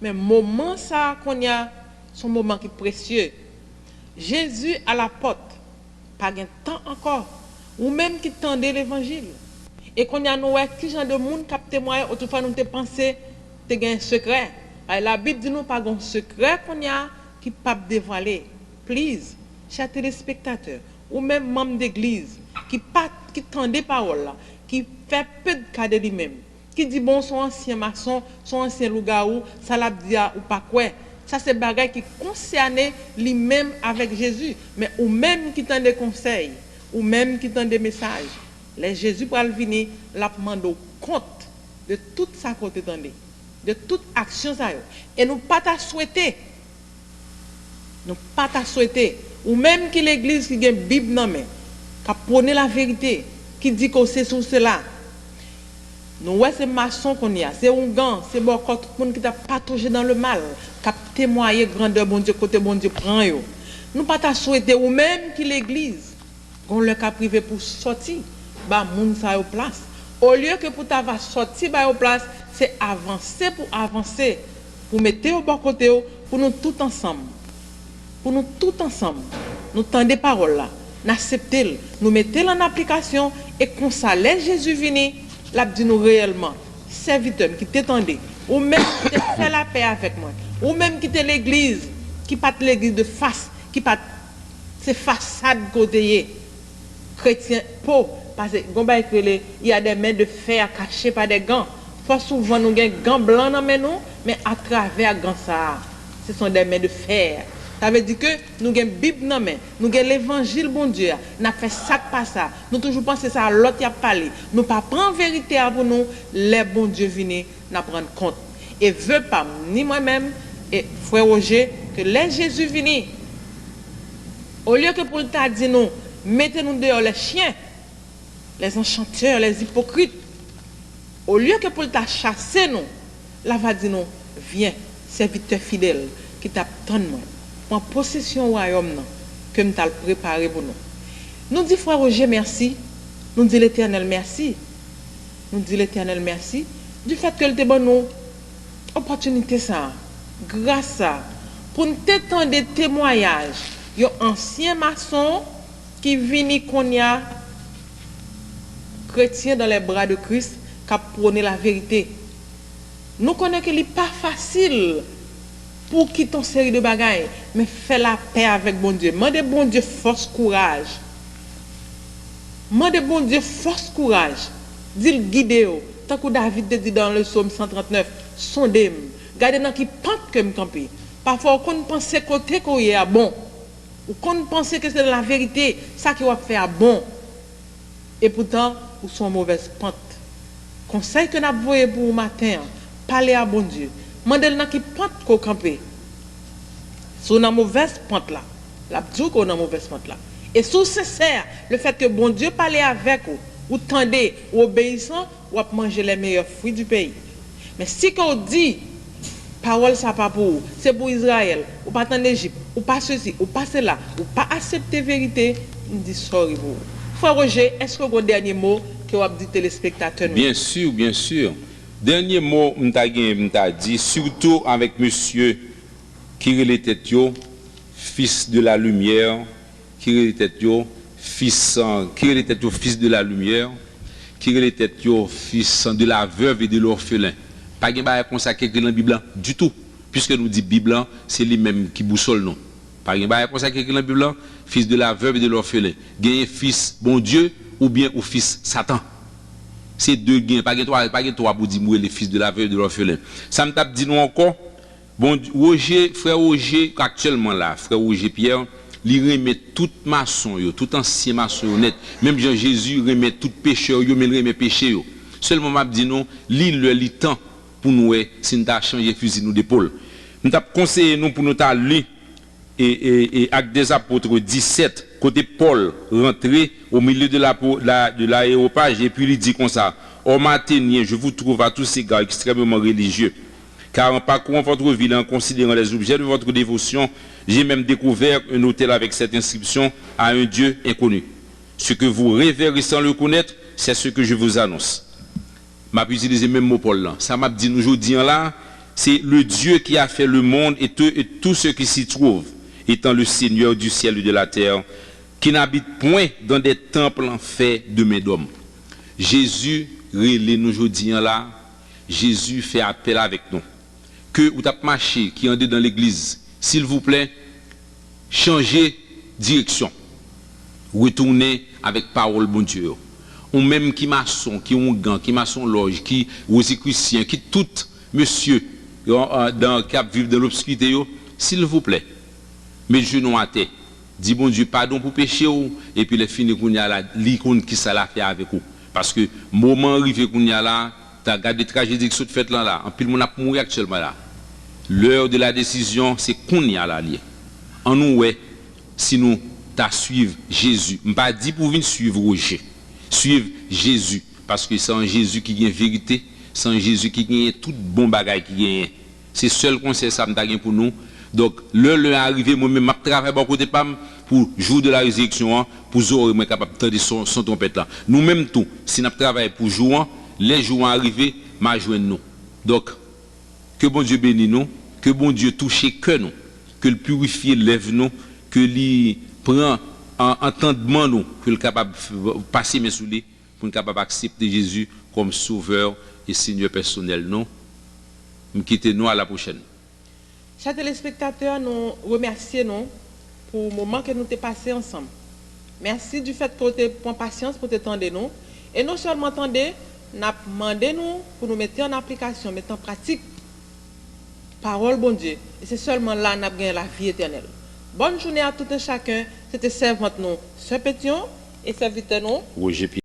mais moment ça qu'on y a son moment qui est précieux. Jésus à la porte, pas de temps encore, ou même qui tendait l'évangile. Et qu'on y a nous qui genre de monde qui témoigne autrefois nous te penser te un secret. La Bible dit nous pas un secret qu'on y a qui pas dévoiler. Please, chers téléspectateurs ou même membres d'église qui tendait parole là, qui fait peu de cas de lui-même. Qui dit bon son ancien maçon, son ancien loup-garou, ça l'a dit ou pas quoi. Ça c'est bagage qui concerne lui-même avec Jésus, mais ou même qui tend des conseils, ou même qui tend des messages. Les Jésus pour venir la demander compte de toute sa côté tendez, de toute action ça et nous pas ta souhaiter. Nous pas ta souhaiter ou même qui l'église qui a une Bible dans main, qui prône la vérité, qui dit que c'est sur cela. Nous, ouais, c'est maçon qu'on y a, c'est un gant, c'est bon, tout le monde qui t'a patauger dans le mal, qui a témoigné grandeur, bon Dieu, côté bon Dieu, prend yo. Nous pas ta souhaiter, ou même qui l'église, on le cas privé pour sortir, bah, moun sa au place. Au lieu que pour t'avoir sorti, bah, au place, c'est avancer, pour mettre au bon côté, pour nous tout ensemble. Pour nous tout ensemble, nous tendez paroles là, n'acceptez, nous mettez en application, et qu'on s'allait Jésus vini, l'a dit nous réellement, serviteur qui t'étendait, ou même qui te fait la paix avec moi, ou même qui te l'église, qui pas l'église de face, qui pas c'est façade côté chrétien pauvre, parce que il y a des mains de fer cachées par des gants. Fois souvent nous avons gants blancs dans nous, mais à travers gants ça, ce sont des mains de fer. Ça veut dire que nous avons une Bible dans main, nous avons l'évangile bon Dieu, nous avons fait ça pas ça. Nous toujours pensons ça à l'autre qui a parlé. Nous pas prendre vérité pour nous, les bon Dieu viennent nous prendre compte. Et veut pas ni moi-même et frère Roger que les Jésus viennent. Au lieu que pour t'a dit nous, mettez-nous dehors les chiens, les enchanteurs, les hypocrites. Au lieu que pour t'a chasser nous, là va dire nous, viens, serviteur fidèle qui t'attend moi. En possession royaume que nous avons préparé pour nous. Nous disons frère Roger merci. Nous disons l'Éternel merci. Nous disons l'Éternel merci du fait que te bon nous opportunité ça grâce à pour nous t'étendre des témoignages. Il y a un ancien maçon qui vient qu'on y a chrétien dans les bras de Christ qui a prôné la vérité. Nous connaissons que ce n'est pas facile pour quitter une série de bagailles, mais fais la paix avec bon Dieu. Demandez bon Dieu force, courage. Demandez bon Dieu force, courage. Dis-le guidez-vous. Tant que David te dit dans le psaume 139, sondez-moi. Gardez dans qui pente que me camper. Parfois, on pense côté qu'on est bon. Ou qu'on pense que c'est la vérité, ça qui va faire bon. Et pourtant, vous sont mauvaise pente. Conseil que nous avons voyé pour le matin, parlez à bon Dieu. Mandel n'a qui pente qu'on camper. Sur une mauvaise pente là. La dit qu'on a mauvaise pente là. Et sous sincère, le fait que bon Dieu parle avec vous, ou tendez, ou obéissant, ou manger les meilleurs fruits du pays. Mais si qu'on dit, parole ça pas pour vous, c'est pour Israël, ou pas en Égypte, ou pas ceci, ou pas cela, ou pas accepter vérité, on dit sorry pour vous. Frère Roger, est-ce que vous avez un dernier mot que vous avez dit téléspectateurs? Bien sûr, bien sûr. Dernier mot, m'ta dit, surtout avec monsieur qui était fils de la lumière, qui était fils de la lumière, qui était fils de la veuve et de l'orphelin. Pas de bail comme ça qui écrit dans la Bible du tout, puisque nous dit Bible, c'est lui-même qui boussole nous. Pas de bail comme ça qui écrit dans la Bible, fils de la veuve et de l'orphelin. Gagner fils bon Dieu ou bien ou fils Satan. C'est deux gains, pas de trois pour dire les fils de la veuve et de l'orphelin. Ça me tape dit nous encore, bon Roger, frère Roger, actuellement là, frère Roger Pierre, il remet tout maçon, tout ancien maçon net, même Jean Jésus remet tout pécheur, mais il remet péché. Seulement m'a dit non, li temps pour nous, si nous avons changé fusil nous d'épaule. Nous avons conseillé nous pour nous lire et Actes des Apôtres 17. Côté Paul rentré au milieu de l'aéropage et puis il dit comme ça: Homme athénien, je vous trouve à tous égards extrêmement religieux, car en parcourant votre ville, en considérant les objets de votre dévotion, j'ai même découvert un autel avec cette inscription à un Dieu inconnu. Ce que vous révérez sans le connaître, c'est ce que je vous annonce. M'a utilisé même mot Paul là. Ça m'a dit nous aujourd'hui là, c'est le Dieu qui a fait le monde et tout ce qui s'y trouve, étant le Seigneur du ciel et de la terre, qui n'habite point dans des temples faits de main d'homme. Jésus, relé nous aujourd'hui là, Jésus fait appel avec nous. Que vous avez marché, qui est dans l'église, s'il vous plaît, changez direction. Retournez avec parole bon Dieu. Ou même qui maçon, qui ont gang, qui maçon loge, qui rosicrucien, qui tout monsieur dans cap vivre dans l'obscurité, s'il vous plaît, mettez genoux à terre. Dis bon Dieu pardon pour péché et puis les fini qu'on y a là, l'icône qui ça l'a fait avec vous. Parce que moment arrivé qu'on y a là, tu as regardé tragédie qui se fait là, en pile mon a mourir actuellement là. L'heure de la décision, c'est qu'on y a là lié. En nous ouais, si nous t'a suivre Jésus, je pas dit pour venir suivre Roger. Suivre Jésus parce que c'est en Jésus qui gagne vérité, c'est en Jésus qui gagne tout bon bagage qui gagne. C'est seul conseil ça m'ta gagne pour nous. Donc l'heure arrivé moi-même m'a travailler bon côté pam pour jour de la résurrection pour oreilles moi capable de son trompette là. Nous même tout si n'a travailler pour jour les jours arrivés m'a joindre nous. Donc que bon Dieu bénisse nous, que bon Dieu touche cœur nous, que le purifier lève nous, que lui prend entendement nous, que le capable passer mes sous lui pour capable accepter Jésus comme sauveur et Seigneur personnel non. Nous quitter nous à la prochaine. Chers téléspectateurs, nous remercions nous pour le moment que nous avons passé ensemble. Merci du fait que vous avez pris patience pour t'entendre nous. Et non seulement attendre, nous avons demandé nous pour nous mettre en application, mettre en pratique parole bon Dieu. Et c'est seulement là que nous avons gagné la vie éternelle. Bonne journée à tout et chacun. C'était servante nous, Sœur Pétion et serviteur nous, Roger